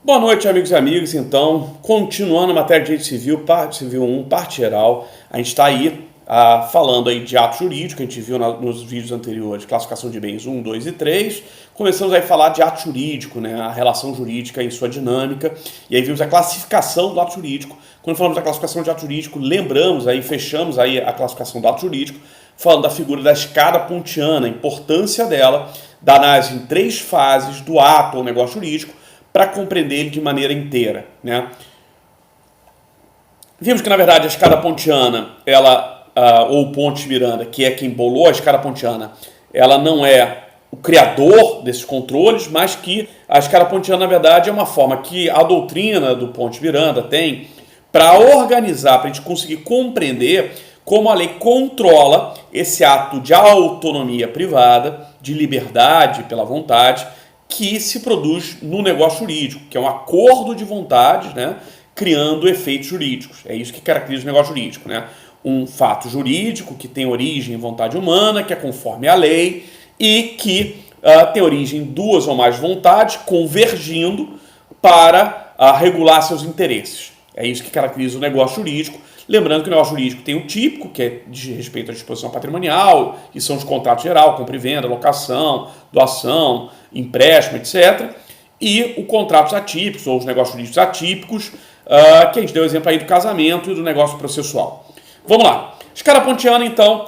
Boa noite, amigos e amigas. Então, continuando a matéria de direito civil, parte civil 1, parte geral, a gente está aí falando aí de ato jurídico, a gente viu nos vídeos anteriores, classificação de bens 1, 2 e 3. Começamos aí a falar de ato jurídico, né, a relação jurídica em sua dinâmica, e aí vimos a classificação do ato jurídico. Quando falamos da classificação de ato jurídico, lembramos aí, fechamos aí a classificação do ato jurídico, falando da figura da escada pontiana, a importância dela, da análise em 3 fases do ato ou negócio jurídico, para compreender ele de maneira inteira, né? Vimos que, na verdade, a escada pontiana, ou Ponte Miranda, que é quem bolou a escada pontiana, ela não é o criador desses controles, mas que a escada pontiana, na verdade, é uma forma que a doutrina do Ponte Miranda tem para organizar, para a gente conseguir compreender como a lei controla esse ato de autonomia privada, de liberdade pela vontade, que se produz no negócio jurídico, que é um acordo de vontades, né, criando efeitos jurídicos. É isso que caracteriza o negócio jurídico, né? Um fato jurídico que tem origem em vontade humana, que é conforme a lei e que tem origem em 2 ou mais vontades convergindo para regular seus interesses. É isso que caracteriza o negócio jurídico. Lembrando que o negócio jurídico tem o típico, que é de respeito à disposição patrimonial, que são os contratos geral, compra e venda, locação, doação, empréstimo, etc. E os contratos atípicos, ou os negócios jurídicos atípicos, que a gente deu o exemplo aí do casamento e do negócio processual. Vamos lá. Escala pontiana, então,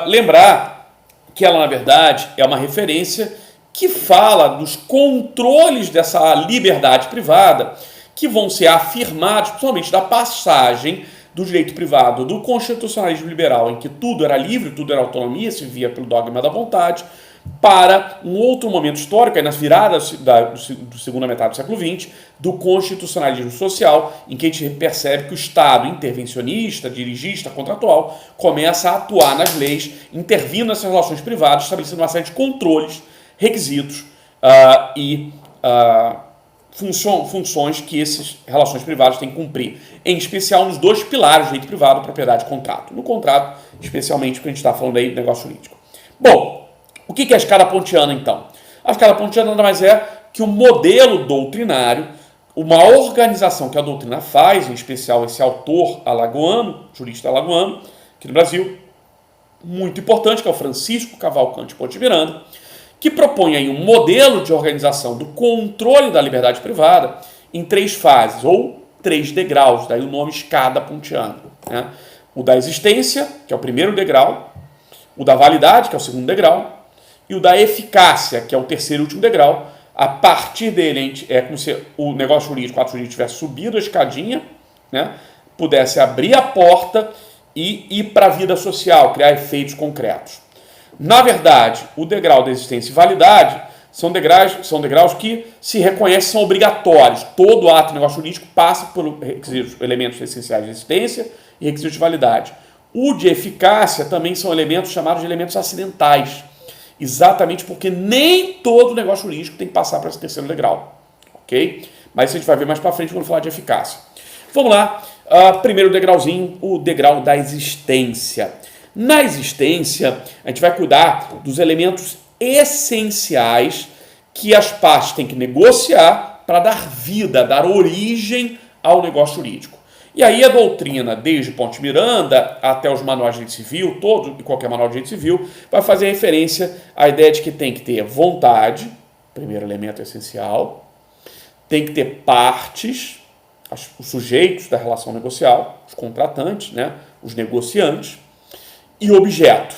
lembrar que ela, na verdade, é uma referência que fala dos controles dessa liberdade privada que vão ser afirmados, principalmente da passagem do direito privado do constitucionalismo liberal, em que tudo era livre, tudo era autonomia, se via pelo dogma da vontade, para um outro momento histórico, aí nas viradas do segunda metade do século XX, do constitucionalismo social, em que a gente percebe que o Estado intervencionista, dirigista, contratual, começa a atuar nas leis, intervindo nessas relações privadas, estabelecendo uma série de controles, requisitos e funções que essas relações privadas têm que cumprir, em especial nos 2 pilares, direito privado, propriedade e contrato. No contrato, especialmente, porque a gente está falando aí do negócio jurídico. Bom, o que é a escala pontiana, então? A escala pontiana nada mais é que um modelo doutrinário, uma organização que a doutrina faz, em especial esse autor alagoano, jurista alagoano, aqui no Brasil, muito importante, que é o Francisco Cavalcante Ponte Miranda, que propõe aí um modelo de organização do controle da liberdade privada em 3 fases, ou 3 degraus, daí o nome escada pontiana, né? O da existência, que é o primeiro degrau, o da validade, que é o segundo degrau, e o da eficácia, que é o terceiro e último degrau. A partir dele, é como se o negócio jurídico, o ato jurídico tivesse subido a escadinha, né, pudesse abrir a porta e ir para a vida social, criar efeitos concretos. Na verdade, o degrau da existência e validade são degraus que se reconhecem, são obrigatórios. Todo ato de negócio jurídico passa por requisitos, elementos essenciais de existência e requisitos de validade. O de eficácia também são elementos chamados de elementos acidentais, exatamente porque nem todo negócio jurídico tem que passar para esse terceiro degrau, ok? Mas isso a gente vai ver mais para frente quando falar de eficácia. Vamos lá, primeiro degrauzinho, o degrau da existência. Na existência, a gente vai cuidar dos elementos essenciais que as partes têm que negociar para dar vida, dar origem ao negócio jurídico. E aí a doutrina, desde Ponte Miranda até os manuais de direito civil, todo e qualquer manual de direito civil, vai fazer referência à ideia de que tem que ter vontade, primeiro elemento essencial, tem que ter partes, os sujeitos da relação negocial, os contratantes, né, os negociantes, e objeto.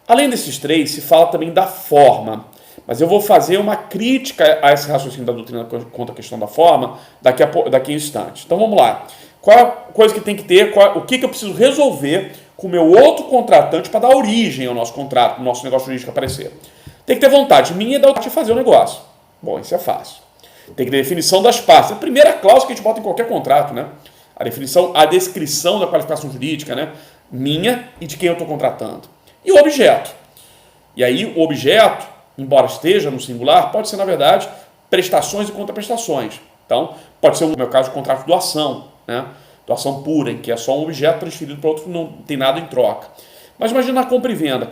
Além desses 3, se fala também da forma, mas eu vou fazer uma crítica a esse raciocínio da doutrina quanto à questão da forma daqui a instantes. Então vamos lá. Qual a coisa que tem que ter, o que eu preciso resolver com o meu outro contratante para dar origem ao nosso contrato, ao nosso negócio jurídico aparecer? Tem que ter vontade minha e da outra de fazer o negócio. Bom, isso é fácil. Tem que ter definição das partes. A primeira cláusula que a gente bota em qualquer contrato, né? A descrição da qualificação jurídica, né? Minha e de quem eu estou contratando. E o objeto. E aí o objeto, embora esteja no singular, pode ser, na verdade, prestações e contraprestações. Então, pode ser, no meu caso, contrato de doação, né? Doação pura, em que é só um objeto transferido para outro, não tem nada em troca. Mas imagina na compra e venda,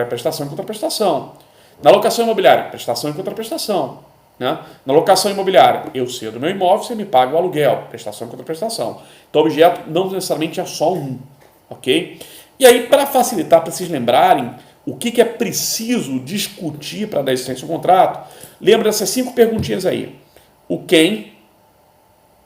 prestação e contraprestação. Na locação imobiliária, prestação e contraprestação. Né? Na locação imobiliária, eu cedo meu imóvel, você me paga o aluguel, prestação contra prestação. Então, o objeto não necessariamente é só um, ok? E aí, para facilitar, para vocês lembrarem o que é preciso discutir para dar existência ao contrato, lembra dessas 5 perguntinhas aí. O quem,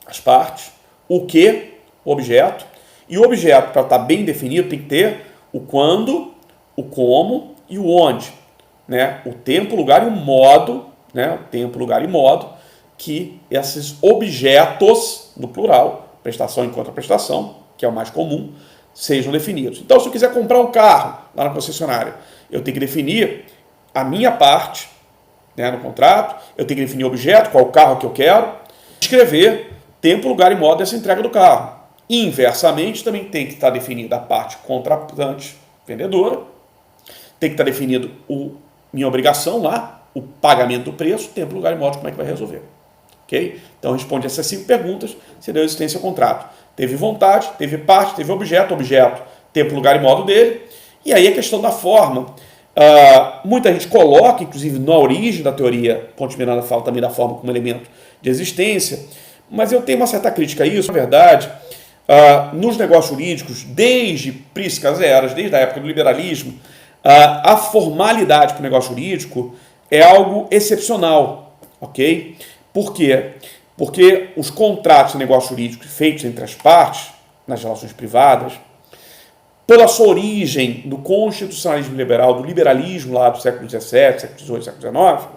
as partes, o que, o objeto, e o objeto, para estar bem definido, tem que ter o quando, o como e o onde. Né? O tempo, lugar e o modo, né? O tempo, lugar e modo, que esses objetos, no plural, prestação e contraprestação, que é o mais comum, sejam definidos. Então, se eu quiser comprar um carro lá na concessionária, eu tenho que definir a minha parte, né, no contrato, eu tenho que definir o objeto, qual o carro que eu quero, escrever tempo, lugar e modo dessa entrega do carro. E, inversamente, também tem que estar definida a parte contratante vendedora, tem que estar definido minha obrigação lá, o pagamento do preço, tempo, lugar e modo, como é que vai resolver. Okay? Então, responde essas 5 perguntas, você deu existência ao contrato. Teve vontade, teve parte, teve objeto, tempo, lugar e modo dele. E aí a questão da forma. Muita gente coloca, inclusive na origem da teoria, Ponte Miranda fala também da forma como elemento de existência, mas eu tenho uma certa crítica a isso. Na verdade, nos negócios jurídicos, desde príncipes eras, desde a época do liberalismo, a formalidade para o negócio jurídico é algo excepcional, ok? Por quê? Porque os contratos de negócio jurídico feitos entre as partes, nas relações privadas, pela sua origem do constitucionalismo liberal, do liberalismo lá do século XVII, século XVIII, século XIX,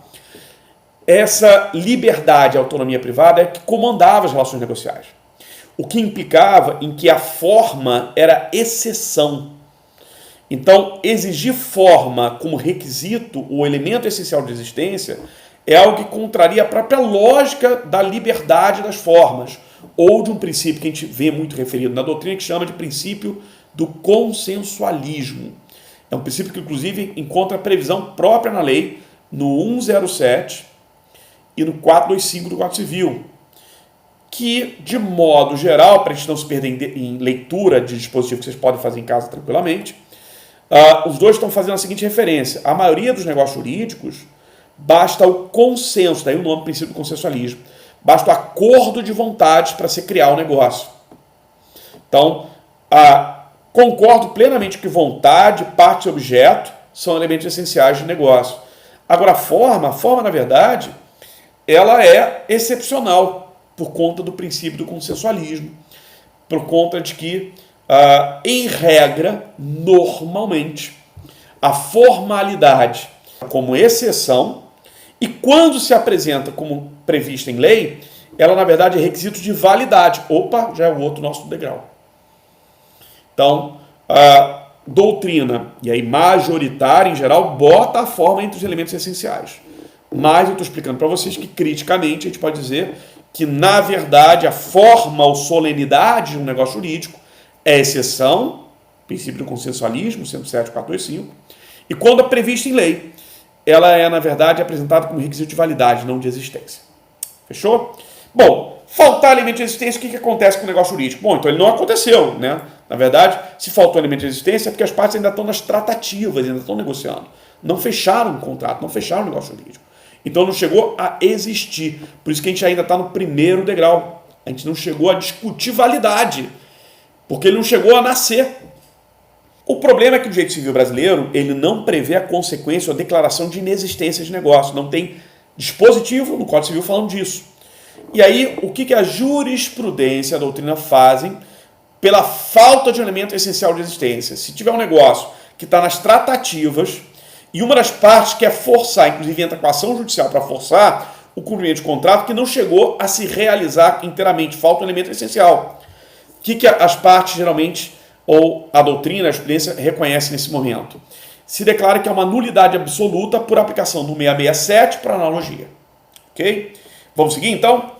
essa liberdade e autonomia privada é que comandava as relações negociais. O que implicava em que a forma era exceção. Então, exigir forma como requisito, o elemento essencial de existência, é algo que contraria a própria lógica da liberdade das formas, ou de um princípio que a gente vê muito referido na doutrina, que chama de princípio do consensualismo. É um princípio que, inclusive, encontra previsão própria na lei, no 107 e no 425 do Código Civil, que, de modo geral, para a gente não se perder em leitura de dispositivo que vocês podem fazer em casa tranquilamente, os dois estão fazendo a seguinte referência. A maioria dos negócios jurídicos basta o consenso, daí o nome princípio do consensualismo, basta o acordo de vontades para se criar o negócio. Então, concordo plenamente que vontade, parte e objeto são elementos essenciais de negócio. Agora, a forma, na verdade, ela é excepcional por conta do princípio do consensualismo, por conta de que, em regra, normalmente, a formalidade como exceção, e quando se apresenta como prevista em lei, ela, na verdade, é requisito de validade. Opa, já é o outro nosso degrau. Então, a doutrina, e aí majoritária em geral, bota a forma entre os elementos essenciais. Mas eu estou explicando para vocês que, criticamente, a gente pode dizer que, na verdade, a forma ou solenidade de um negócio jurídico é exceção, princípio do consensualismo, 107, 425, e quando é prevista em lei, ela é, na verdade, apresentada como requisito de validade, não de existência. Fechou? Bom, faltar elemento de existência, o que acontece com o negócio jurídico? Bom, então ele não aconteceu, né? Na verdade, se faltou elemento de existência é porque as partes ainda estão nas tratativas, ainda estão negociando. Não fecharam um contrato, não fecharam o negócio jurídico. Então não chegou a existir. Por isso que a gente ainda está no primeiro degrau. A gente não chegou a discutir validade, porque ele não chegou a nascer. O problema é que o direito civil brasileiro ele não prevê a consequência ou a declaração de inexistência de negócio. Não tem dispositivo no Código Civil falando disso. E aí, o que a jurisprudência e a doutrina fazem pela falta de um elemento essencial de existência? Se tiver um negócio que está nas tratativas e uma das partes quer forçar, inclusive entra com a ação judicial para forçar o cumprimento de contrato que não chegou a se realizar inteiramente, falta um elemento essencial. O que as partes geralmente, ou a doutrina, a jurisprudência, reconhece nesse momento? Se declara que é uma nulidade absoluta por aplicação do 667 para analogia. Ok? Vamos seguir, então?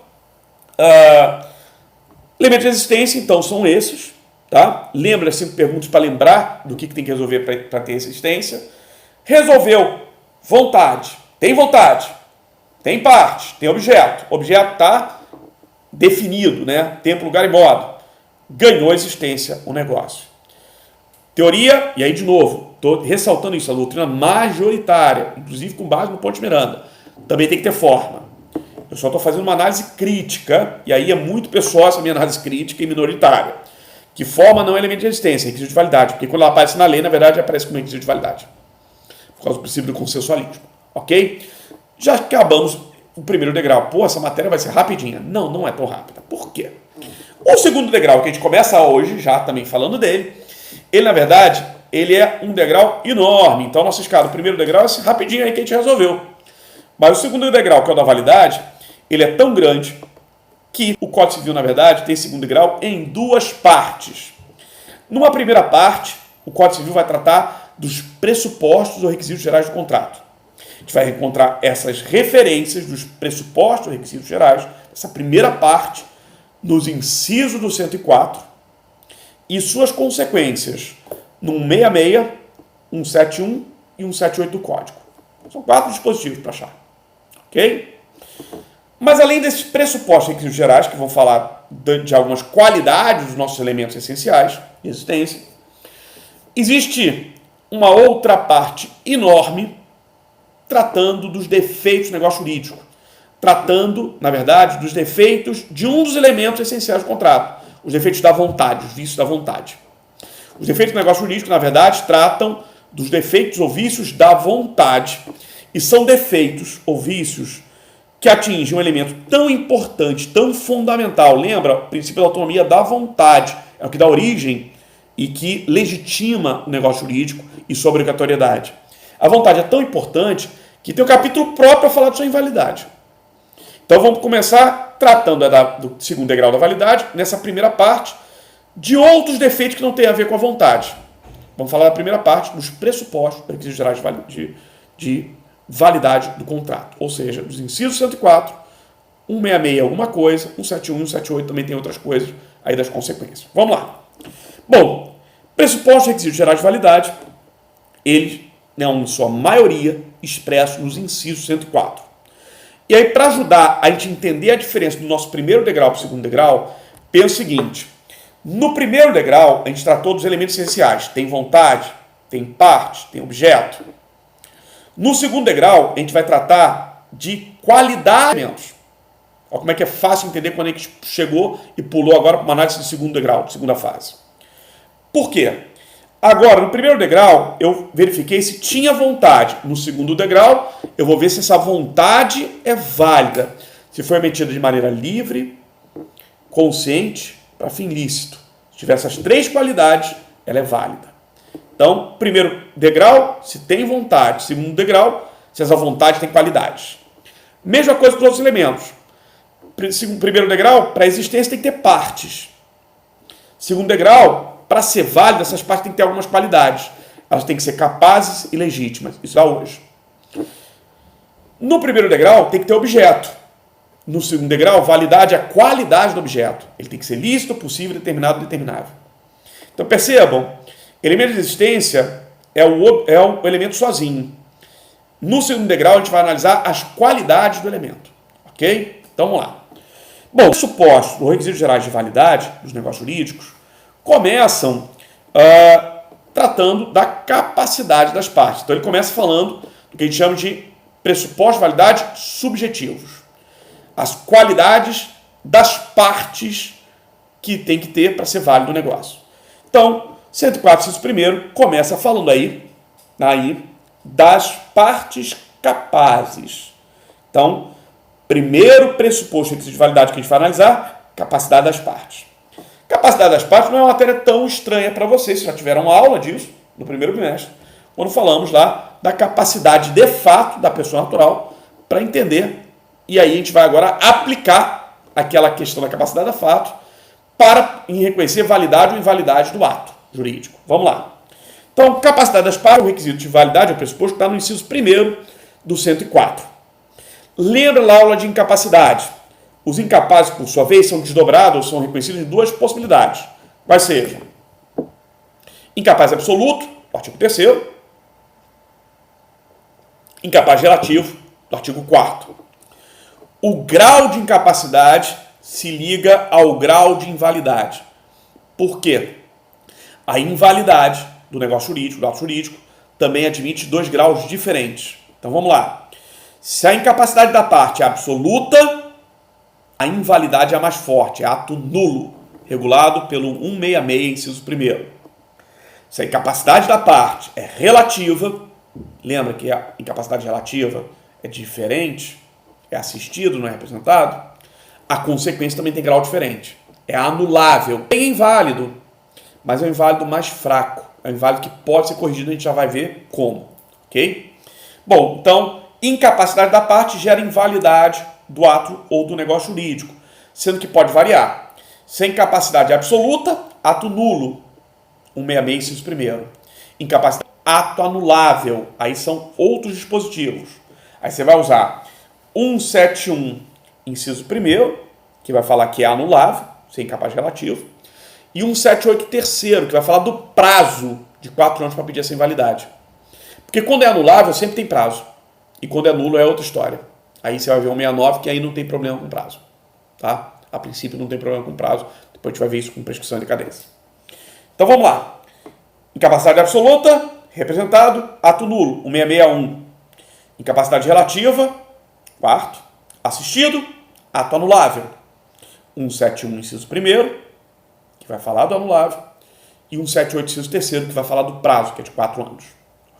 Elementos de existência, então, são esses. Tá? Lembra as 5 perguntas para lembrar do que tem que resolver para ter existência. Resolveu. Vontade. Tem vontade. Tem parte. Tem objeto. O objeto está definido, né? Tempo, lugar e modo. Ganhou existência o negócio. Teoria, e aí de novo, estou ressaltando isso, a doutrina majoritária, inclusive com base no Ponte Miranda, também tem que ter forma. Eu só estou fazendo uma análise crítica, e aí é muito pessoal essa minha análise crítica e minoritária, que forma não é elemento de resistência, é requisito de validade, porque quando ela aparece na lei, na verdade, aparece como requisito de validade, por causa do princípio do consensualismo, ok? Já acabamos o primeiro degrau. Pô, essa matéria vai ser rapidinha. Não, não é tão rápida. Por quê? O segundo degrau, que a gente começa hoje, já também falando dele, ele, na verdade, ele é um degrau enorme. Então, nossa escala, o primeiro degrau é esse rapidinho aí que a gente resolveu. Mas o segundo degrau, que é o da validade, ele é tão grande que o Código Civil, na verdade, tem esse segundo degrau em duas partes. Numa primeira parte, o Código Civil vai tratar dos pressupostos ou requisitos gerais do contrato. A gente vai encontrar essas referências dos pressupostos ou requisitos gerais, essa primeira parte, nos incisos do 104 e suas consequências no 166, 171 e 178 do Código. São 4 dispositivos para achar. Ok? Mas além desses pressupostos e requisitos gerais, que vão falar de algumas qualidades dos nossos elementos essenciais de existência, existe uma outra parte enorme tratando dos defeitos do negócio jurídico, tratando, na verdade, dos defeitos de um dos elementos essenciais do contrato, os defeitos da vontade, os vícios da vontade. Os defeitos do negócio jurídico, na verdade, tratam dos defeitos ou vícios da vontade, e são defeitos ou vícios que atingem um elemento tão importante, tão fundamental. Lembra? O princípio da autonomia da vontade é o que dá origem e que legitima o negócio jurídico e sua obrigatoriedade. A vontade é tão importante que tem um capítulo próprio para falar de sua invalidade. Então vamos começar tratando do segundo degrau da validade, nessa primeira parte, de outros defeitos que não têm a ver com a vontade. Vamos falar da primeira parte, dos pressupostos, requisitos gerais de validade do contrato. Ou seja, dos incisos 104, 166 alguma coisa, 171 e 178 também tem outras coisas aí das consequências. Vamos lá. Bom, pressupostos e requisitos gerais de validade, eles, em sua maioria, expressos nos incisos 104. E aí, para ajudar a gente entender a diferença do nosso primeiro degrau para o segundo degrau, pensa o seguinte: no primeiro degrau, a gente tratou dos elementos essenciais. Tem vontade, tem parte, tem objeto. No segundo degrau, a gente vai tratar de qualidade de elementos. Olha como é que é fácil entender quando a gente chegou e pulou agora para uma análise de segundo degrau, de segunda fase. Por quê? Agora, no primeiro degrau, eu verifiquei se tinha vontade. No segundo degrau, eu vou ver se essa vontade é válida. Se foi emitida de maneira livre, consciente, para fim lícito. Se tiver essas 3 qualidades, ela é válida. Então, primeiro degrau, se tem vontade. Segundo degrau, se essa vontade tem qualidades. Mesma coisa para os outros elementos. Primeiro degrau, para a existência tem que ter partes. Segundo degrau, para ser válida, essas partes têm que ter algumas qualidades. Elas têm que ser capazes e legítimas. Isso dá hoje. No primeiro degrau, tem que ter objeto. No segundo degrau, validade é a qualidade do objeto. Ele tem que ser lícito, possível, determinado, determinável. Então, percebam, elemento de existência é o elemento sozinho. No segundo degrau, a gente vai analisar as qualidades do elemento. Ok? Então, vamos lá. Bom, os pressupostos ou requisitos gerais de validade dos negócios jurídicos começam tratando da capacidade das partes. Então, ele começa falando do que a gente chama de pressupostos de validade subjetivos. As qualidades das partes que tem que ter para ser válido o negócio. Então, 104, inciso primeiro, começa falando aí das partes capazes. Então, primeiro pressuposto requisito de validade que a gente vai analisar, capacidade das partes. Capacidade das partes não é uma matéria tão estranha para vocês, vocês já tiveram aula disso no primeiro bimestre, quando falamos lá da capacidade de fato da pessoa natural para entender. E aí a gente vai agora aplicar aquela questão da capacidade de fato para reconhecer validade ou invalidade do ato jurídico. Vamos lá. Então, capacidade das partes, o requisito de validade, o pressuposto, está no inciso 1º do 104. Lembra lá a aula de incapacidade. Os incapazes, por sua vez, são desdobrados ou são reconhecidos em 2 possibilidades. Quais sejam? Incapaz absoluto, do artigo 3º. Incapaz relativo, do artigo 4º. O grau de incapacidade se liga ao grau de invalidade. Por quê? A invalidade do negócio jurídico, do ato jurídico, também admite 2 graus diferentes. Então vamos lá. Se a incapacidade da parte é absoluta, a invalidade é a mais forte, é ato nulo, regulado pelo 166, inciso 1º. Se a incapacidade da parte é relativa, lembra que a incapacidade relativa é diferente, é assistido, não é representado, a consequência também tem grau diferente. É anulável. É inválido, mas é um inválido mais fraco. É um inválido que pode ser corrigido, a gente já vai ver como. Ok? Bom, então, incapacidade da parte gera invalidade do ato ou do negócio jurídico, sendo que pode variar. Se a incapacidade é absoluta, ato nulo, 166, inciso 1º. Incapacidade, ato anulável, aí são outros dispositivos. Aí você vai usar 171, inciso 1º, que vai falar que é anulável, se é incapaz relativo, e 178, terceiro, que vai falar do prazo de 4 anos para pedir essa invalidade. Porque quando é anulável, sempre tem prazo. E quando é nulo, é outra história. Aí você vai ver 169, que aí não tem problema com prazo. Tá? A princípio não tem problema com prazo. Depois a gente vai ver isso com prescrição de decadência. Então vamos lá. Incapacidade absoluta, representado, ato nulo, 1661. Incapacidade relativa, quarto. Assistido, ato anulável, 171, inciso 1º, que vai falar do anulável, e 178, inciso 3º, que vai falar do prazo, que é de 4 anos.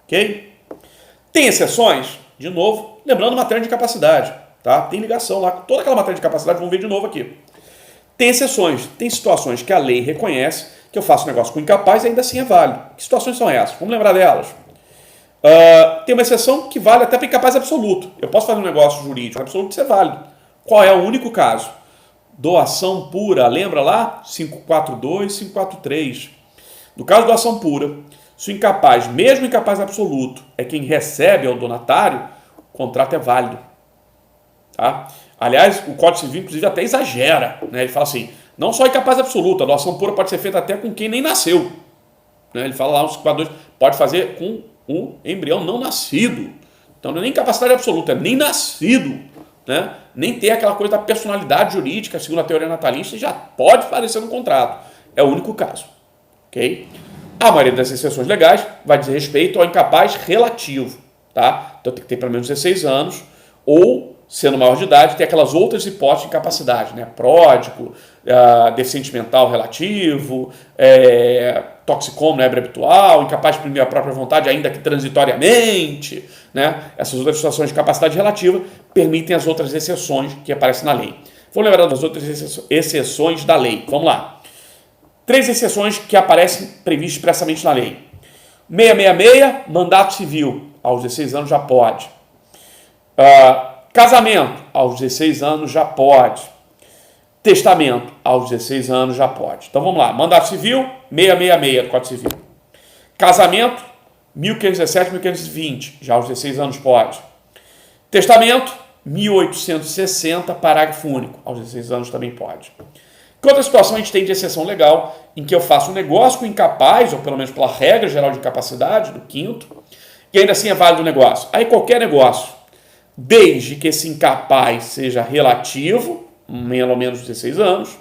Ok? Tem exceções? De novo, lembrando matéria de incapacidade. Tá? Tem ligação lá com toda aquela matéria de incapacidade, vamos ver de novo aqui. Tem exceções, tem situações que a lei reconhece que eu faço negócio com incapaz e ainda assim é válido. Que situações são essas? Vamos lembrar delas. Tem uma exceção que vale até para incapaz absoluto. Eu posso fazer um negócio jurídico absoluto ser válido. Qual é o único caso? Doação pura, lembra lá? 542, 543. No caso de doação pura, se o incapaz, mesmo incapaz absoluto, é quem recebe ao donatário, o contrato é válido. Tá? Aliás, o Código Civil, inclusive, até exagera. Né? Ele fala assim, não só incapaz absoluto, a doação pura pode ser feita até com quem nem nasceu. Né? Ele fala lá, no 542, pode fazer com um embrião não nascido. Então não é nem capacidade absoluta, é nem nascido. Né? Nem tem aquela coisa da personalidade jurídica, segundo a teoria natalista, já pode aparecer no contrato. É o único caso. Okay? A maioria das exceções legais vai dizer respeito ao incapaz relativo. Tá? Então tem que ter pelo menos 16 anos, ou, sendo maior de idade, tem aquelas outras hipóteses de incapacidade, né? Pródigo, deficiente mental relativo, toxicômano, né? Habitual, incapaz de exprimir a própria vontade, ainda que transitoriamente. Né? Essas outras situações de capacidade relativa permitem as outras exceções que aparecem na lei. Vamos lembrar das outras exceções da lei. Vamos lá. 3 exceções que aparecem previstas expressamente na lei. 666, mandato civil. Aos 16 anos já pode. Casamento, aos 16 anos já pode. Testamento, aos 16 anos já pode. Então vamos lá. Mandato civil, 666 do Código Civil. Casamento, 1517, 1520, já aos 16 anos pode. Testamento, 1860, parágrafo único, aos 16 anos também pode. Que outra situação a gente tem de exceção legal, em que eu faço um negócio com incapaz, ou pelo menos pela regra geral de incapacidade, do 5º, e ainda assim é válido o negócio. Aí qualquer negócio, desde que esse incapaz seja relativo, pelo menos 16 anos,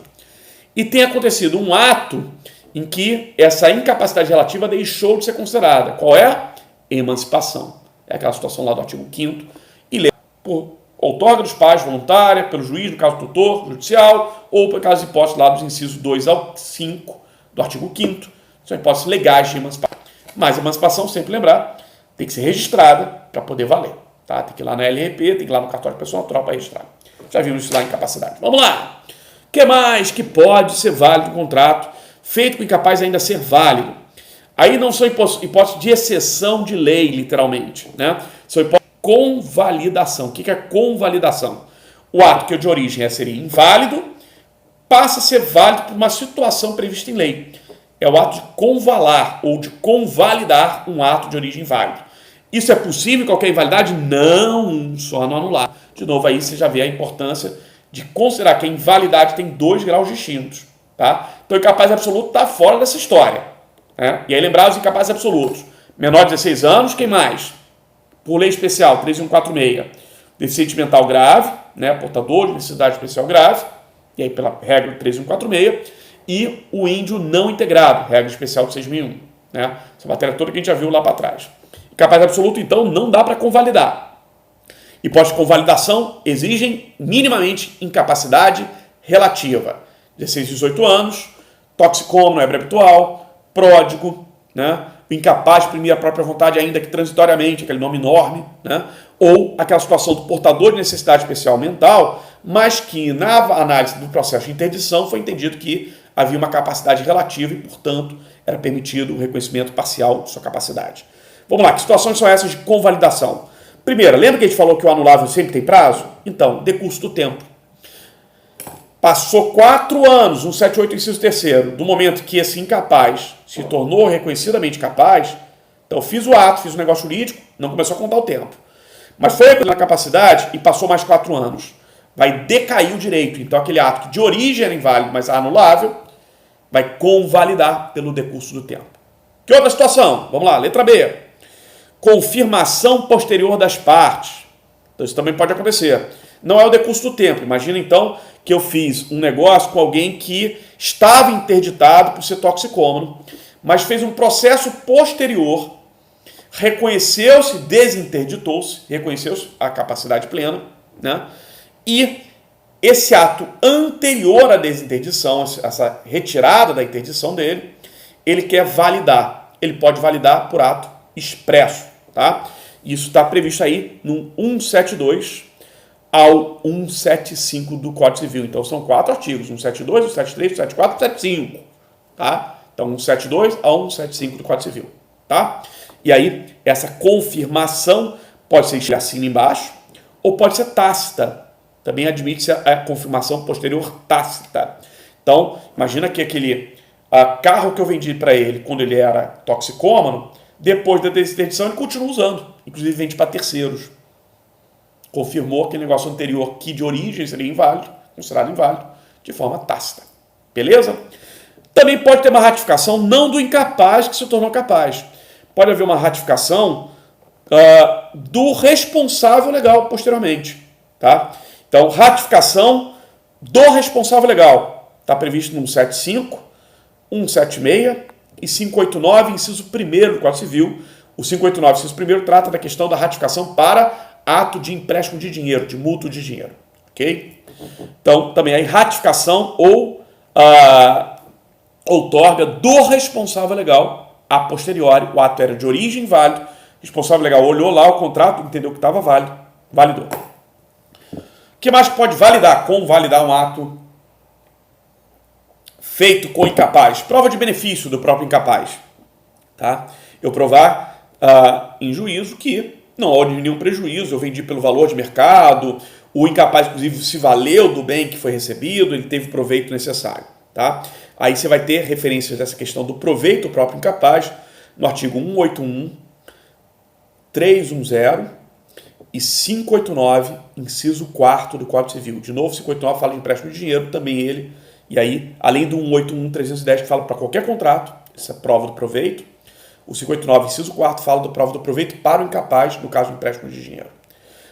e tenha acontecido um ato em que essa incapacidade relativa deixou de ser considerada. Qual é? Emancipação. É aquela situação lá do artigo 5º, e lê por outorga dos pais, voluntária, pelo juiz, no caso tutor, judicial, ou por caso de hipótese lá dos incisos 2 ao 5 do artigo 5º, são hipóteses legais de emancipação. Mas a emancipação, sempre lembrar, tem que ser registrada para poder valer. Tá? Tem que ir lá na LRP, tem que ir lá no cartório de pessoa natural para registrar. Já vimos isso lá em incapacidade. Vamos lá! O que mais que pode ser válido no contrato, feito com incapaz ainda ser válido? Aí não são hipóteses de exceção de lei, literalmente. Né? São hipóteses de convalidação. O que é convalidação? O ato que de origem seria inválido, passa a ser válido por uma situação prevista em lei. É o ato de convalar ou de convalidar um ato de origem válida. Isso é possível em qualquer invalidade? Não, só no anular. De novo, aí você já vê a importância de considerar que a invalidade tem 2 graus distintos. Tá? Então, o incapaz absoluto está fora dessa história. Né? E aí, lembrar os incapazes absolutos. Menor de 16 anos, quem mais? Por lei especial, 3.146. Deficiente mental grave, né? Portador de necessidade especial grave. E aí, pela regra 3.146. E o índio não integrado, regra especial de 6.001. Né? Essa matéria toda que a gente já viu lá para trás. Incapaz absoluto, então, não dá para convalidar. Hipóteses de convalidação exigem minimamente incapacidade relativa. 16 e 18 anos, toxicômano, é habitual, pródigo, né? O incapaz de exprimir a própria vontade, ainda que transitoriamente, aquele nome enorme, né? Ou aquela situação do portador de necessidade especial mental, mas que na análise do processo de interdição foi entendido que havia uma capacidade relativa e, portanto, era permitido o reconhecimento parcial de sua capacidade. Vamos lá, que situações são essas de convalidação? Primeiro, lembra que a gente falou que o anulável sempre tem prazo? Então, decurso do tempo. Passou 4 anos, 178, inciso 3º, do momento que esse incapaz se tornou reconhecidamente capaz, então fiz o ato, fiz o negócio jurídico, não começou a contar o tempo. Mas foi na capacidade e passou mais 4 anos. Vai decair o direito. Então aquele ato que de origem era inválido, mas anulável, vai convalidar pelo decurso do tempo. Que outra situação? Vamos lá, letra B. Confirmação posterior das partes. Então isso também pode acontecer. Não é o decurso do tempo. Imagina então que eu fiz um negócio com alguém que estava interditado por ser toxicômano, mas fez um processo posterior, reconheceu-se, desinterditou-se, reconheceu-se a capacidade plena, né? E esse ato anterior à desinterdição, essa retirada da interdição dele, ele quer validar. Ele pode validar por ato expresso, tá? Isso está previsto aí no 172 ao 175 do Código Civil. Então são 4 artigos, 172, 173, 174 e 175, tá? Então 172 ao 175 do Código Civil, tá? E aí essa confirmação pode ser assina embaixo ou pode ser tácita. Também admite-se a confirmação posterior tácita. Então, imagina que aquele carro que eu vendi para ele quando ele era toxicômano, depois da desinterdição ele continua usando, inclusive vende para terceiros. Confirmou aquele negócio anterior que de origem seria inválido, considerado inválido, de forma tácita. Beleza? Também pode ter uma ratificação não do incapaz que se tornou capaz. Pode haver uma ratificação do responsável legal posteriormente. Tá? Então, ratificação do responsável legal. Está previsto no 175, 176 e 589, inciso 1º do Código Civil. O 589, inciso 1º, trata da questão da ratificação para ato de empréstimo de dinheiro, de mútuo de dinheiro. Ok? Então, também aí ratificação ou outorga do responsável legal a posteriori. O ato era de origem válido, o responsável legal olhou lá o contrato, entendeu que estava válido, validou. O que mais pode validar? Convalidar um ato feito com incapaz? Prova de benefício do próprio incapaz. Tá? Eu provar em juízo que não houve nenhum prejuízo, eu vendi pelo valor de mercado, o incapaz, inclusive, se valeu do bem que foi recebido, ele teve proveito necessário. Tá? Aí você vai ter referências dessa questão do proveito do próprio incapaz no artigo 181, 310 e 589, inciso 4º do Código Civil. De novo, 589 fala de empréstimo de dinheiro, também ele. E aí, além do 181, 310, que fala para qualquer contrato, essa é prova do proveito. O 589, inciso 4º, fala da prova do proveito para o incapaz, no caso do empréstimo de dinheiro.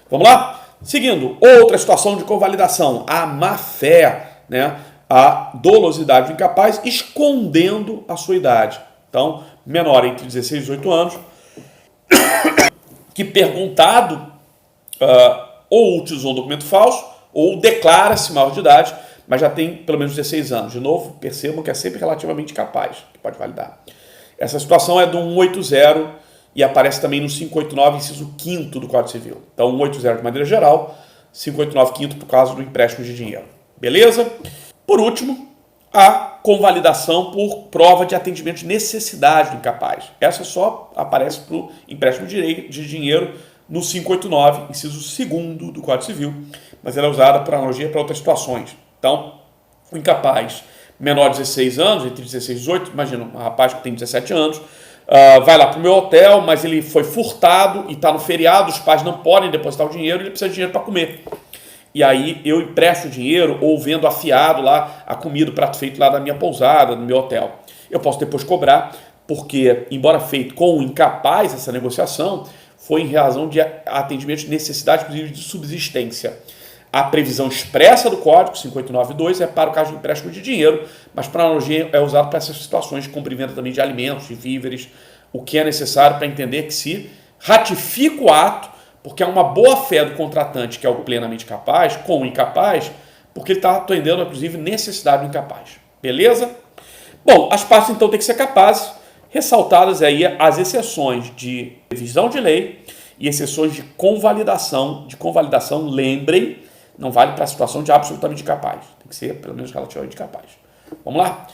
Vamos lá? Seguindo, outra situação de convalidação, a má-fé, né? A dolosidade do incapaz escondendo a sua idade. Então, menor entre 16 e 18 anos, que perguntado ou utilizou um documento falso ou declara-se maior de idade, mas já tem pelo menos 16 anos. De novo, percebam que é sempre relativamente capaz, que pode validar. Essa situação é do 180 e aparece também no 589, inciso 5º do Código Civil. Então, 180 de maneira geral, 589, 5º por causa do empréstimo de dinheiro. Beleza? Por último, a convalidação por prova de atendimento de necessidade do incapaz. Essa só aparece para o empréstimo de dinheiro no 589, inciso 2º do Código Civil, mas ela é usada por analogia para outras situações. Então, o incapaz menor de 16 anos, entre 16 e 18, imagina um rapaz que tem 17 anos, vai lá para o meu hotel, mas ele foi furtado e está no feriado, os pais não podem depositar o dinheiro, ele precisa de dinheiro para comer. E aí eu empresto o dinheiro ou vendo afiado lá a comida, o prato feito lá da minha pousada, no meu hotel. Eu posso depois cobrar, porque, embora feito com o incapaz essa negociação, foi em razão de atendimento de necessidade, inclusive de subsistência. A previsão expressa do Código 589.2 é para o caso de empréstimo de dinheiro, mas para analogia é usado para essas situações de cumprimento também de alimentos, de víveres, o que é necessário para entender que se ratifica o ato porque é uma boa-fé do contratante, que é o plenamente capaz, com o incapaz, porque ele está atendendo, inclusive, necessidade do incapaz. Beleza? Bom, as partes, então, têm que ser capazes, ressaltadas aí as exceções de revisão de lei e exceções de convalidação. De convalidação, lembrem, não vale para a situação de absolutamente capaz. Tem que ser, pelo menos, relativamente capaz. Vamos lá?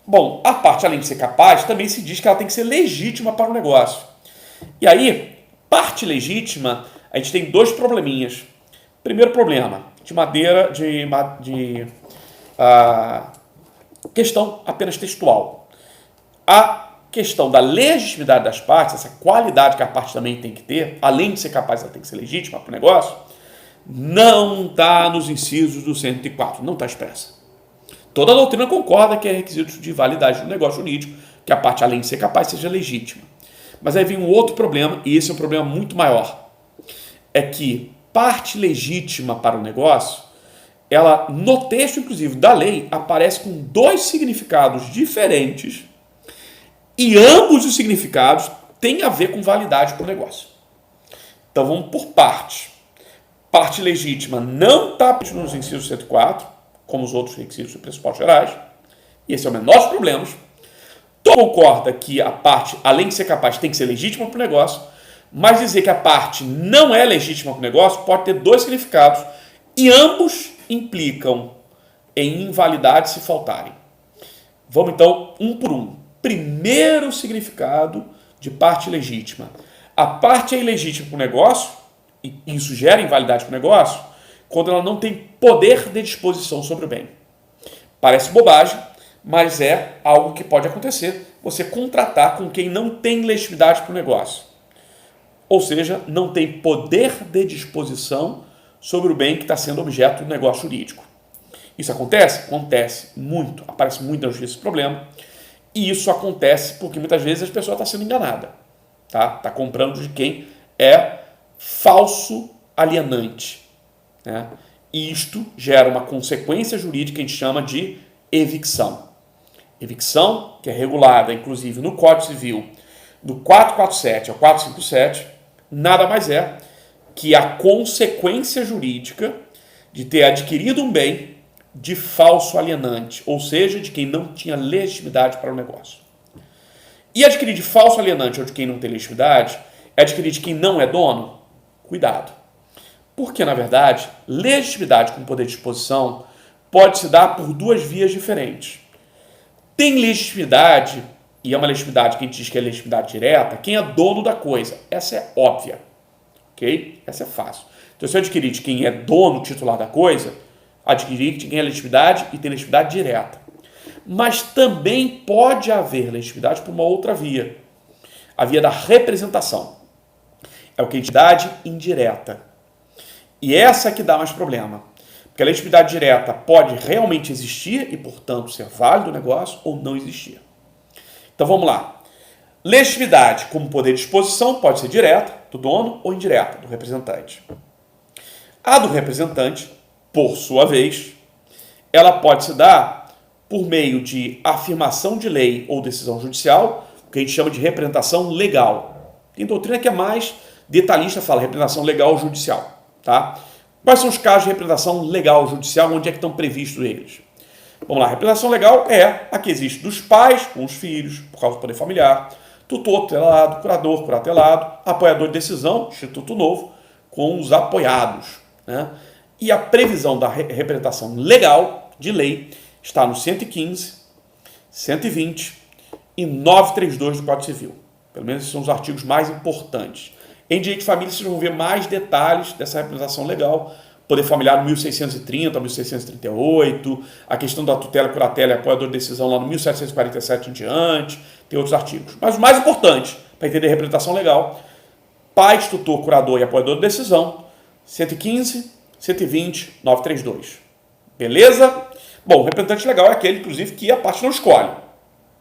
Bom, a parte, além de ser capaz, também se diz que ela tem que ser legítima para o negócio. E aí, parte legítima, a gente tem dois probleminhas. Primeiro problema, de maneira de questão apenas textual. A questão da legitimidade das partes, essa qualidade que a parte também tem que ter, além de ser capaz, ela tem que ser legítima para o negócio, não está nos incisos do 104, não está expressa. Toda a doutrina concorda que é requisito de validade do negócio jurídico, que a parte, além de ser capaz, seja legítima. Mas aí vem um outro problema, e esse é um problema muito maior. É que parte legítima para o negócio, ela, no texto, inclusive, da lei, aparece com dois significados diferentes, e ambos os significados têm a ver com validade para o negócio. Então vamos por parte. Parte legítima não está nos incisos 104, como os outros requisitos e pressupostos gerais, e esse é o menor dos problemas. Todo concorda que a parte, além de ser capaz, tem que ser legítima para o negócio, mas dizer que a parte não é legítima para o negócio pode ter dois significados, e ambos implicam em invalidade se faltarem. Vamos então um por um. Primeiro significado de parte legítima. A parte é ilegítima para o negócio, e isso gera invalidade para o negócio, quando ela não tem poder de disposição sobre o bem. Parece bobagem, mas é algo que pode acontecer. Você contratar com quem não tem legitimidade para o negócio. Ou seja, não tem poder de disposição sobre o bem que está sendo objeto do negócio jurídico. Isso acontece? Acontece muito. Aparece muito na justiça esse problema. E isso acontece porque muitas vezes a pessoa está sendo enganada. Está comprando de quem é falso alienante. Né? E isto gera uma consequência jurídica que a gente chama de evicção. Evicção, que é regulada, inclusive, no Código Civil, do 447 ao 457, nada mais é que a consequência jurídica de ter adquirido um bem de falso alienante, ou seja, de quem não tinha legitimidade para o negócio. E adquirir de falso alienante ou de quem não tem legitimidade é adquirir de quem não é dono? Cuidado. Porque, na verdade, legitimidade com poder de disposição pode se dar por duas vias diferentes. Tem legitimidade, e é uma legitimidade que a gente diz que é legitimidade direta, quem é dono da coisa. Essa é óbvia. Ok? Essa é fácil. Então, se eu adquirir de quem é dono titular da coisa, adquirir de quem é legitimidade e tem legitimidade direta. Mas também pode haver legitimidade por uma outra via. A via da representação. É o que é legitimidade indireta. E essa é que dá mais problema. Porque a legitimidade direta pode realmente existir e, portanto, ser válido o negócio ou não existir. Então vamos lá. Legitimidade como poder de disposição pode ser direta do dono ou indireta do representante. A do representante, por sua vez, ela pode se dar por meio de afirmação de lei ou decisão judicial, que a gente chama de representação legal. Tem doutrina que é mais detalhista, fala representação legal judicial. Tá? Quais são os casos de representação legal judicial? Onde é que estão previstos eles? Vamos lá, a representação legal é a que existe dos pais com os filhos, por causa do poder familiar, tutor tutelado, curador curatelado, apoiador de decisão, Instituto Novo, com os apoiados. Né? E a previsão da representação legal, de lei, está no 115, 120 e 932 do Código Civil. Pelo menos esses são os artigos mais importantes. Em direito de família, vocês vão ver mais detalhes dessa representação legal. Poder familiar no 1630, 1638, a questão da tutela, curatela e apoiador de decisão lá no 1747 em diante, tem outros artigos. Mas o mais importante, para entender a representação legal, pai, tutor, curador e apoiador de decisão, 115, 120, 932. Beleza? Bom, o representante legal é aquele, inclusive, que a parte não escolhe.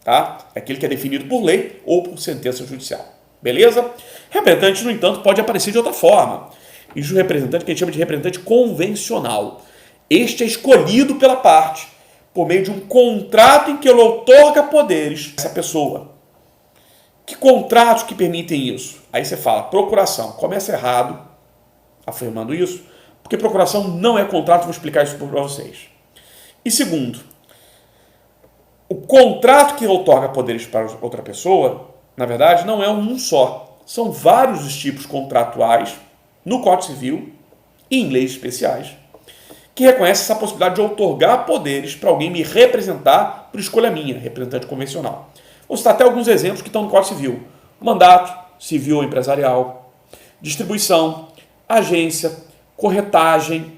Tá? É aquele que é definido por lei ou por sentença judicial. Beleza? Representante, no entanto, pode aparecer de outra forma. Existe um representante que a gente chama de representante convencional. Este é escolhido pela parte por meio de um contrato em que ele outorga poderes a essa pessoa. Que contratos que permitem isso? Aí você fala, procuração. Começa errado, afirmando isso? Porque procuração não é contrato, vou explicar isso para vocês. E segundo, o contrato que outorga poderes para outra pessoa, na verdade, não é um só. São vários os tipos contratuais no Código Civil e em leis especiais que reconhecem essa possibilidade de outorgar poderes para alguém me representar por escolha minha, representante convencional. Vou citar até alguns exemplos que estão no Código Civil. Mandato, civil ou empresarial, distribuição, agência, corretagem.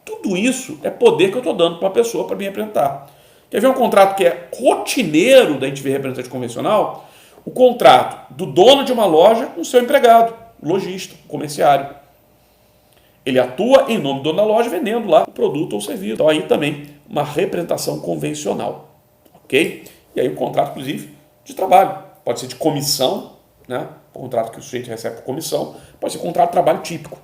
Tudo isso é poder que eu estou dando para uma pessoa para me representar. Quer ver um contrato que é rotineiro da gente ver representante convencional? O contrato do dono de uma loja com o seu empregado, o lojista, o comerciário. Ele atua em nome do dono da loja vendendo lá o produto ou serviço. Então aí também uma representação convencional. Ok? E aí o contrato, inclusive, de trabalho. Pode ser de comissão, né? O contrato que o sujeito recebe por comissão. Pode ser contrato de trabalho típico.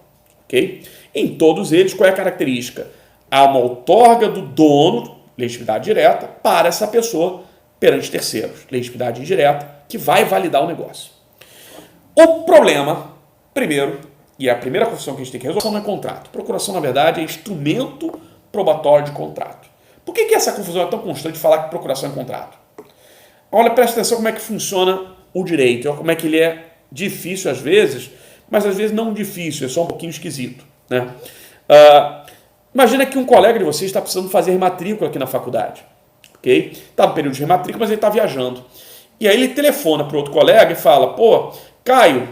Ok? Em todos eles, qual é a característica? Há uma outorga do dono, legitimidade direta, para essa pessoa perante terceiros. Legitimidade indireta, que vai validar o negócio. O problema, primeiro, e é a primeira confusão que a gente tem que resolver, não é contrato. Procuração, na verdade, é instrumento probatório de contrato. Por que essa confusão é tão constante de falar que procuração é contrato? Olha, presta atenção como é que funciona o direito, como é que ele é difícil às vezes, mas às vezes não difícil, é só um pouquinho esquisito. Né? Imagina que um colega de vocês está precisando fazer rematrícula aqui na faculdade. Okay? Está no período de rematrícula, mas ele está viajando. E aí ele telefona para outro colega e fala, pô, Caio,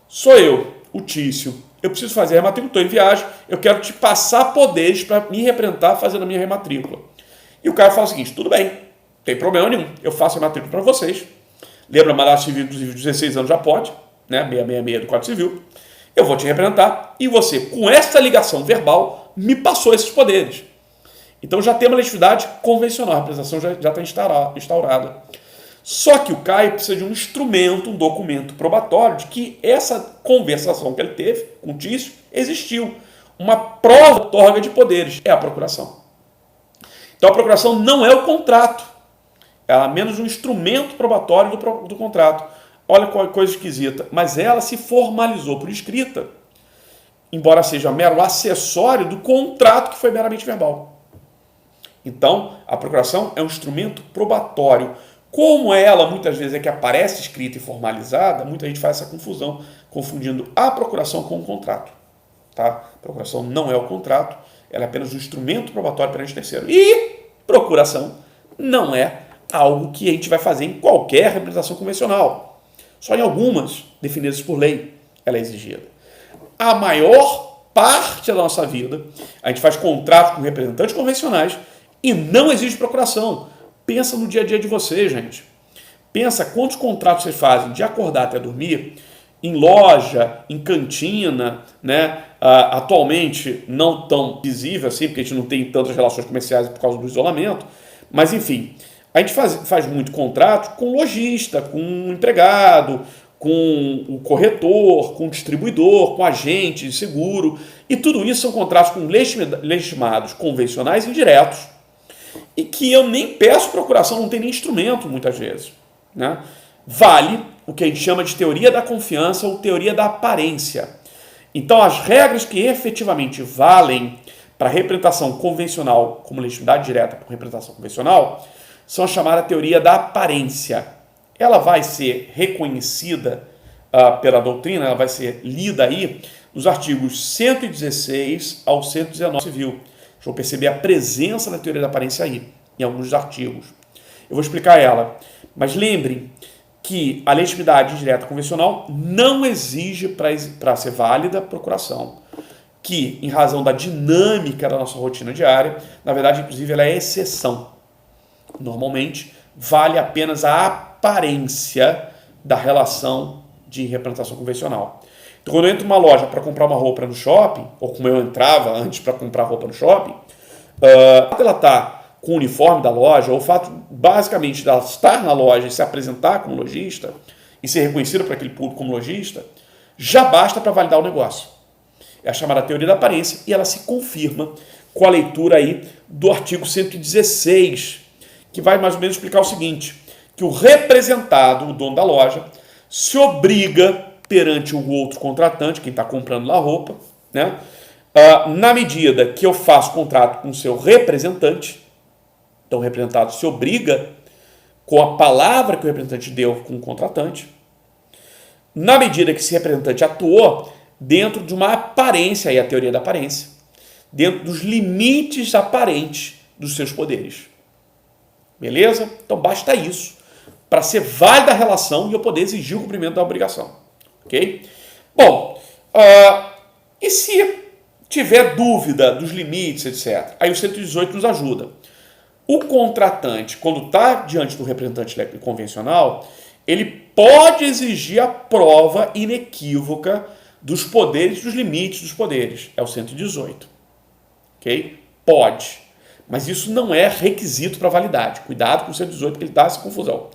sou eu, o Tício, eu preciso fazer rematrícula, estou em viagem, eu quero te passar poderes para me representar fazendo a minha rematrícula. E o cara fala o seguinte, tudo bem, não tem problema nenhum, eu faço a rematrícula para vocês. Lembra, mandato civil, inclusive, 16 anos já pode, né? 666 do Código Civil. Eu vou te representar e você, com essa ligação verbal, me passou esses poderes. Então já tem uma legitimidade convencional, a representação já está instaurada. Só que o Caio precisa de um instrumento, um documento probatório de que essa conversação que ele teve com o Tício existiu. Uma prova outorga de poderes, é a procuração. Então a procuração não é o contrato, é apenas um instrumento probatório do contrato. Olha qual coisa esquisita, mas ela se formalizou por escrita, embora seja mero acessório do contrato que foi meramente verbal. Então, a procuração é um instrumento probatório. Como ela muitas vezes é que aparece escrita e formalizada, muita gente faz essa confusão, confundindo a procuração com o contrato. Tá? A procuração não é o contrato, ela é apenas um instrumento probatório perante terceiro. E procuração não é algo que a gente vai fazer em qualquer representação convencional. Só em algumas, definidas por lei, ela é exigida. A maior parte da nossa vida, a gente faz contrato com representantes convencionais e não exige procuração. Pensa no dia a dia de vocês, gente. Pensa quantos contratos vocês fazem de acordar até dormir, em loja, em cantina, né? Atualmente não tão visível assim, porque a gente não tem tantas relações comerciais por causa do isolamento, mas enfim, a gente faz muito contrato com lojista, com empregado, com o corretor, com o distribuidor, com agente de seguro, e tudo isso são contratos com legitimados convencionais indiretos, e que eu nem peço procuração, não tem nem instrumento muitas vezes. Né? Vale o que a gente chama de teoria da confiança ou teoria da aparência. Então, as regras que efetivamente valem para representação convencional, como legitimidade direta por representação convencional, são a chamada teoria da aparência. Ela vai ser reconhecida pela doutrina, ela vai ser lida aí nos artigos 116 ao 119 civil. Vou perceber a presença da teoria da aparência aí, em alguns artigos. Eu vou explicar ela. Mas lembrem que a legitimidade direta convencional não exige para ser válida a procuração. Que, em razão da dinâmica da nossa rotina diária, na verdade, inclusive, ela é exceção. Normalmente, vale apenas a aparência da relação de representação convencional. Então, quando eu entro numa loja para comprar uma roupa no shopping, ou como eu entrava antes para comprar roupa no shopping, ela está com o uniforme da loja, ou o fato, basicamente, de ela estar na loja e se apresentar como lojista, e ser reconhecida por aquele público como lojista, já basta para validar o negócio. É a chamada teoria da aparência, e ela se confirma com a leitura aí do artigo 116, que vai mais ou menos explicar o seguinte, que o representado, o dono da loja, se obriga perante o outro contratante, quem está comprando lá a roupa, né? Na medida que eu faço contrato com o seu representante, então o representado se obriga com a palavra que o representante deu com o contratante, na medida que esse representante atuou dentro de uma aparência, aí a teoria da aparência, dentro dos limites aparentes dos seus poderes. Beleza? Então basta isso para ser válida a relação e eu poder exigir o cumprimento da obrigação. Ok? Bom, e se tiver dúvida dos limites, etc., aí o 118 nos ajuda. O contratante, quando está diante do representante convencional, ele pode exigir a prova inequívoca dos poderes, dos limites dos poderes. É o 118. Ok? Pode. Mas isso não é requisito para validade. Cuidado com o 118, porque ele dá essa confusão.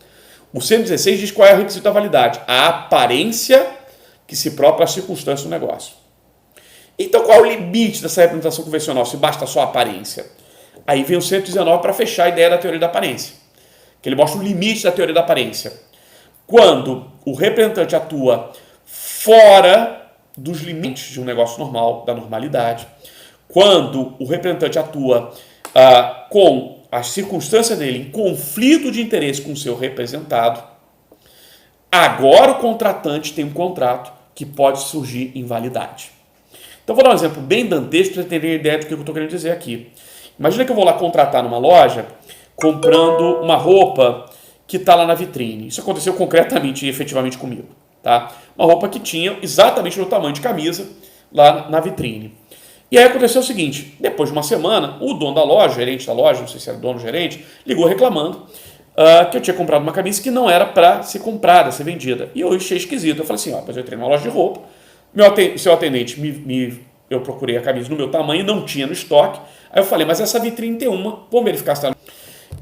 O 116 diz qual é o requisito da validade. A aparência que se própria à circunstância do negócio. Então, qual é o limite dessa representação convencional, se basta só a aparência? Aí vem o 119 para fechar a ideia da teoria da aparência. Que ele mostra o limite da teoria da aparência. Quando o representante atua fora dos limites de um negócio normal, da normalidade. Quando o representante atua com as circunstâncias dele em conflito de interesse com o seu representado, agora o contratante tem um contrato que pode surgir invalidade. Então vou dar um exemplo bem dantesco para você ter ideia do que eu estou querendo dizer aqui. Imagina que eu vou lá contratar numa loja comprando uma roupa que está lá na vitrine. Isso aconteceu concretamente e efetivamente comigo. Tá? Uma roupa que tinha exatamente o meu tamanho de camisa lá na vitrine. E aí aconteceu o seguinte, depois de uma semana, o dono da loja, o gerente da loja, não sei se era dono ou gerente, ligou reclamando que eu tinha comprado uma camisa que não era para ser comprada, ser vendida. E eu achei esquisito. Eu falei assim, mas eu entrei numa loja de roupa, seu atendente, eu procurei a camisa no meu tamanho, não tinha no estoque. Aí eu falei, mas essa vitrine tem uma, vamos verificar se está.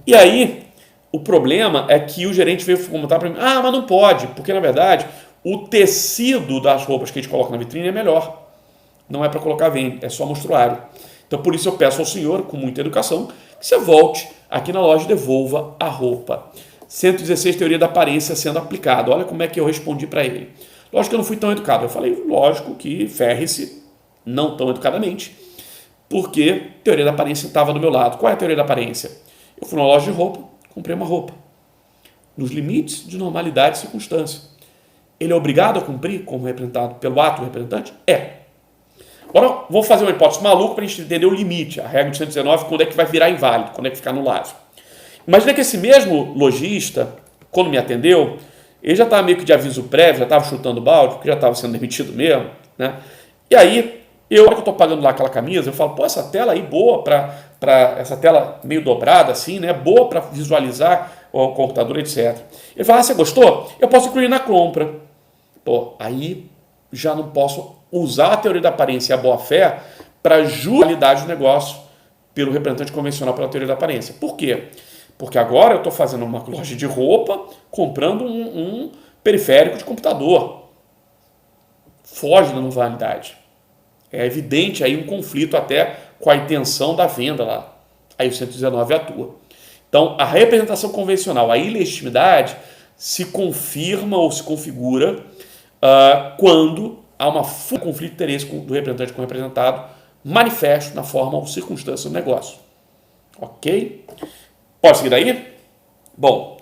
E aí, o problema é que o gerente veio comentar para mim, mas não pode, porque na verdade, o tecido das roupas que a gente coloca na vitrine é melhor. Não é para colocar venda, é só mostruário. Então, por isso eu peço ao senhor, com muita educação, que você volte aqui na loja e devolva a roupa. 116, teoria da aparência sendo aplicada. Olha como é que eu respondi para ele. Lógico que eu não fui tão educado. Eu falei, lógico que ferre-se, não tão educadamente, porque a teoria da aparência estava do meu lado. Qual é a teoria da aparência? Eu fui numa loja de roupa, comprei uma roupa. Nos limites de normalidade e circunstância. Ele é obrigado a cumprir como representado pelo ato do representante? É. Agora, vou fazer uma hipótese maluca para a gente entender o limite, a regra de 119, quando é que vai virar inválido, quando é que fica anulável. Imagina que esse mesmo lojista, quando me atendeu, ele já estava meio que de aviso prévio, já estava chutando balde, porque já estava sendo demitido mesmo, né? E aí, na hora que eu estou pagando lá aquela camisa, eu falo, essa tela aí boa essa tela meio dobrada assim, né? Boa para visualizar o computador, etc. Ele fala, você gostou? Eu posso incluir na compra. Aí já não posso usar a teoria da aparência e a boa-fé para justificar do negócio pelo representante convencional pela teoria da aparência. Por quê? Porque agora eu estou fazendo uma loja de roupa comprando um periférico de computador. Foge da normalidade. É evidente aí um conflito até com a intenção da venda lá. Aí o 119 atua. Então, a representação convencional, a ilegitimidade, se confirma ou se configura quando há um conflito de interesse do representante com o representado manifesto na forma ou circunstância do negócio. Ok? Pode seguir daí? Bom,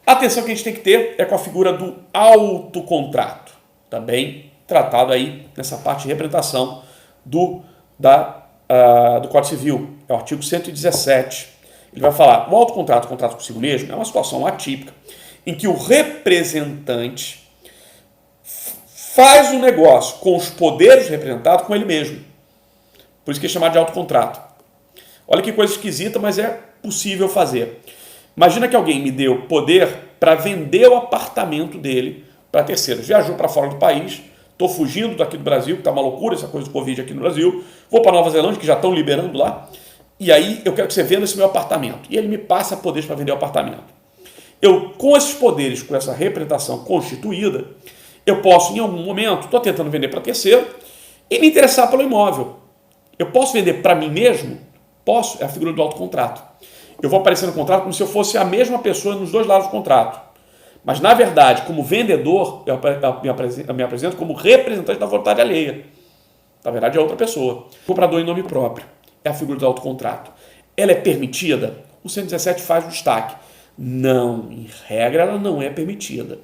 a atenção que a gente tem que ter é com a figura do autocontrato, também tratado aí nessa parte de representação do Código Civil, é o artigo 117. Ele vai falar, o autocontrato, o contrato consigo mesmo, é uma situação atípica em que o representante faz um negócio com os poderes representados com ele mesmo. Por isso que é chamado de autocontrato. Olha que coisa esquisita, mas é possível fazer. Imagina que alguém me deu poder para vender o apartamento dele para terceiros. Viajou para fora do país, estou fugindo daqui do Brasil, que está uma loucura essa coisa do Covid aqui no Brasil, vou para Nova Zelândia, que já estão liberando lá, e aí eu quero que você venda esse meu apartamento. E ele me passa poderes para vender o apartamento. Eu, com esses poderes, com essa representação constituída, eu posso, em algum momento, estou tentando vender para terceiro e me interessar pelo imóvel. Eu posso vender para mim mesmo? Posso, é a figura do autocontrato. Eu vou aparecer no contrato como se eu fosse a mesma pessoa nos dois lados do contrato. Mas, na verdade, como vendedor, eu me apresento como representante da vontade alheia. Na verdade é outra pessoa. Comprador em nome próprio. É a figura do autocontrato. Ela é permitida? O 117 faz o destaque. Não, em regra ela não é permitida.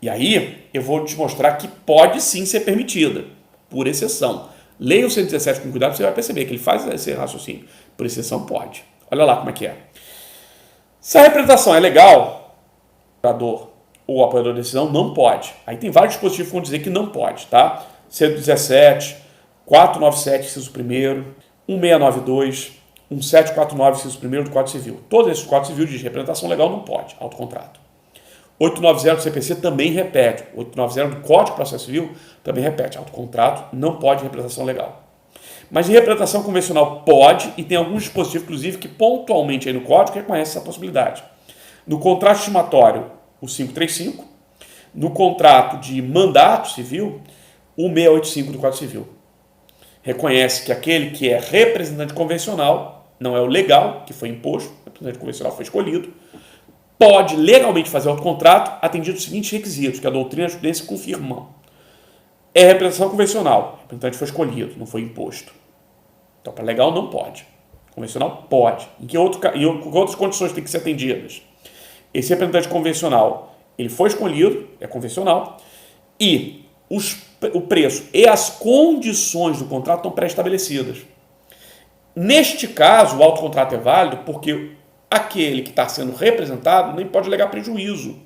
E aí eu vou te mostrar que pode sim ser permitida, por exceção. Leia o 117 com cuidado, você vai perceber que ele faz esse raciocínio. Por exceção, pode. Olha lá como é que é. Se a representação é legal, o operador ou o apoiador da decisão não pode. Aí tem vários dispositivos que vão dizer que não pode, tá? 117, 497, inciso 1º, 1692, 1749, inciso 1º do Código Civil. Todos esses Códigos Civil dizem representação legal não pode, autocontrato. 890 do CPC também repete. 890 do Código de Processo Civil também repete. Autocontrato não pode representação legal. Mas em representação convencional pode, e tem alguns dispositivos, inclusive, que pontualmente aí no Código reconhecem essa possibilidade. No contrato estimatório, o 535. No contrato de mandato civil, o 685 do Código Civil. Reconhece que aquele que é representante convencional, não é o legal, que foi imposto, o representante convencional foi escolhido, pode legalmente fazer autocontrato atendido os seguintes requisitos, que a doutrina e a jurisprudência confirmam. É representação convencional, o representante foi escolhido, não foi imposto. Então, para legal não pode. Convencional pode. Em que outras condições têm que ser atendidas? Esse representante convencional, ele foi escolhido, é convencional, e o preço e as condições do contrato estão pré-estabelecidas. Neste caso, o autocontrato é válido porque aquele que está sendo representado nem pode alegar prejuízo,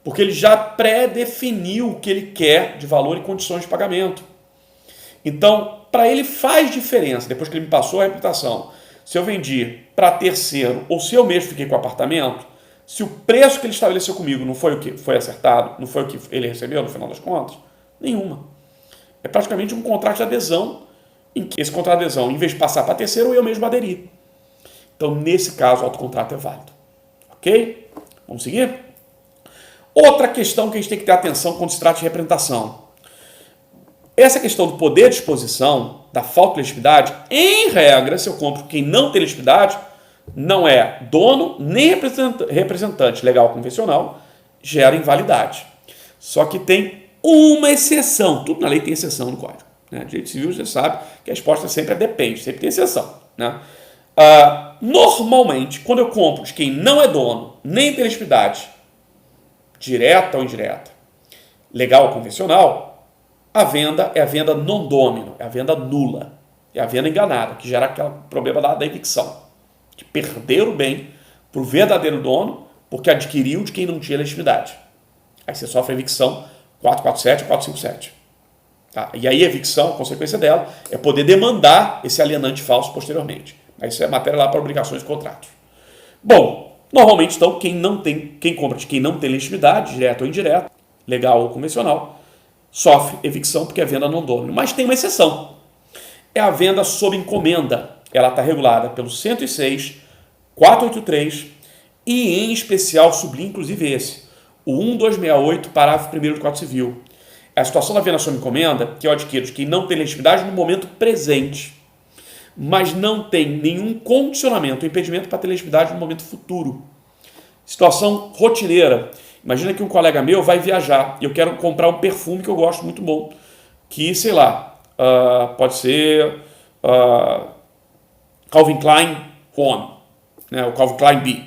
porque ele já pré-definiu o que ele quer de valor e condições de pagamento. Então, para ele faz diferença, depois que ele me passou a reputação, se eu vendi para terceiro ou se eu mesmo fiquei com o apartamento, se o preço que ele estabeleceu comigo não foi o que foi acertado, não foi o que ele recebeu no final das contas, nenhuma. É praticamente um contrato de adesão, em que esse contrato de adesão, em vez de passar para terceiro, eu mesmo aderi. Então, nesse caso, o autocontrato é válido. Ok? Vamos seguir? Outra questão que a gente tem que ter atenção quando se trata de representação. Essa questão do poder de exposição, da falta de legitimidade, em regra, se eu compro quem não tem legitimidade, não é dono nem representante legal convencional, gera invalidade. Só que tem uma exceção. Tudo na lei tem exceção no Código. Né? Direito Civil, você sabe que a resposta sempre é depende, sempre tem exceção. Né? Normalmente, quando eu compro de quem não é dono, nem tem legitimidade, direta ou indireta, legal ou convencional, a venda é a venda non domino, é a venda nula, é a venda enganada, que gera aquele problema da evicção, de perder o bem para o verdadeiro dono, porque adquiriu de quem não tinha legitimidade. Aí você sofre a evicção 447 ou 457. Tá? E aí a evicção, a consequência dela, é poder demandar esse alienante falso posteriormente. Mas isso é matéria lá para obrigações de contratos. Bom, normalmente, então, quem compra de quem não tem legitimidade, direta ou indireta, legal ou convencional, sofre evicção porque é venda non domino. Mas tem uma exceção. É a venda sob encomenda. Ela está regulada pelo 106, 483 e, em especial, sublinho inclusive esse, o 1268, parágrafo 1º do Código Civil. É a situação da venda sob encomenda que eu adquiro de quem não tem legitimidade no momento presente, mas não tem nenhum condicionamento ou impedimento para ter legitimidade no momento futuro. Situação rotineira. Imagina que um colega meu vai viajar e eu quero comprar um perfume que eu gosto muito bom, que, sei lá, pode ser Calvin Klein One, né, o Calvin Klein B,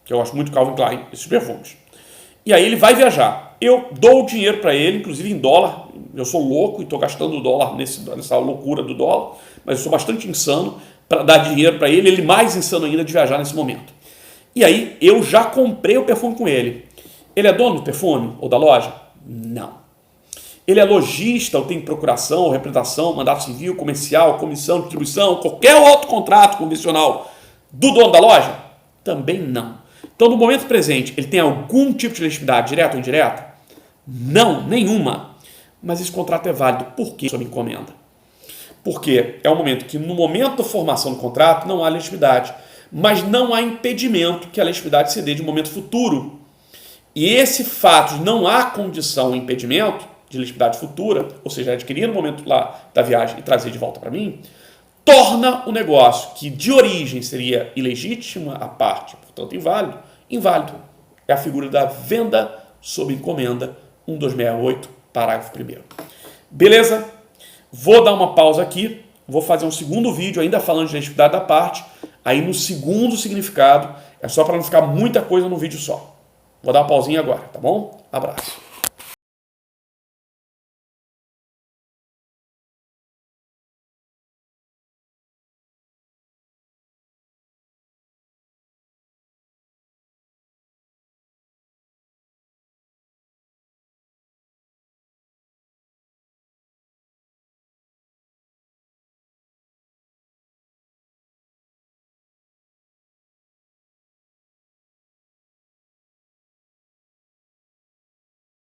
que eu gosto muito do Calvin Klein, esses perfumes. E aí ele vai viajar. Eu dou o dinheiro para ele, inclusive em dólar. Eu sou louco e estou gastando dólar nessa loucura do dólar, mas eu sou bastante insano para dar dinheiro para ele, ele mais insano ainda de viajar nesse momento. E aí eu já comprei o perfume com ele. Ele é dono do perfume ou da loja? Não. Ele é lojista ou tem procuração, ou representação, mandato civil, comercial, comissão, distribuição, qualquer outro contrato convencional do dono da loja? Também não. Então, no momento presente, ele tem algum tipo de legitimidade, direta ou indireta? Não, nenhuma. Mas esse contrato é válido. Por quê? Sob encomenda. Porque é um momento que, no momento da formação do contrato, não há legitimidade. Mas não há impedimento que a legitimidade se dê de um momento futuro. E esse fato de não há condição ou impedimento de legitimidade futura, ou seja, adquirir no momento lá da viagem e trazer de volta para mim, torna o negócio que de origem seria ilegítima a parte, portanto inválido, inválido. É a figura da venda sob encomenda, 1268, parágrafo 1º. Beleza? Vou dar uma pausa aqui, vou fazer um segundo vídeo ainda falando de legitimidade da parte, aí no segundo significado, é só para não ficar muita coisa no vídeo só. Vou dar uma pausinha agora, tá bom? Abraço.